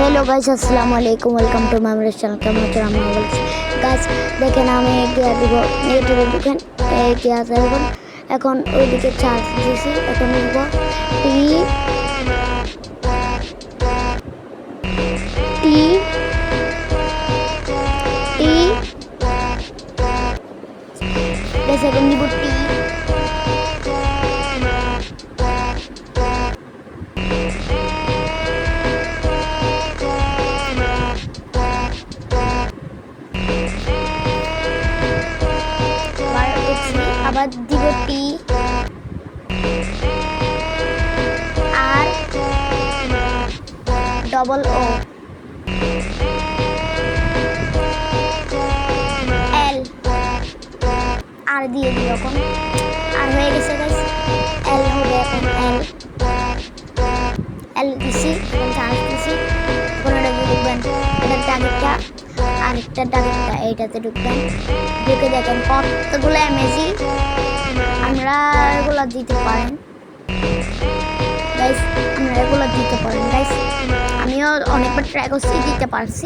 Hello guys अस्सलाम वालेकुम welcome to my channel কেমন আছেন আমরা বলছি গাইস দেখেন আমি গিয়া দিব এইটা দেখেন এই গিয়া দেখুন এখন ওইদিকে চার্জ দিছি এখন দিব টি টি টি গাইস এখন দিব টি আবার দিব টি আর ডবল ও এল আর দিয়ে দিই এখন আর হয়ে গেছে গাইস এল হবে এখন এল এল দিছি এখন চার্জ দিছি এখন এটা ঢুকবেন এটা টার্গেটটা আরেকটা টার্গেটটা এইটাতে ঢুকবেন ঢুকে দেখেন কতগুলো এমএজি আমরা এগুলো দিতে পারেন গাইস আমরা এগুলো দিতে পারেন গাইস আমিও অনেকবার ট্রাই করছি দিতে পারছি।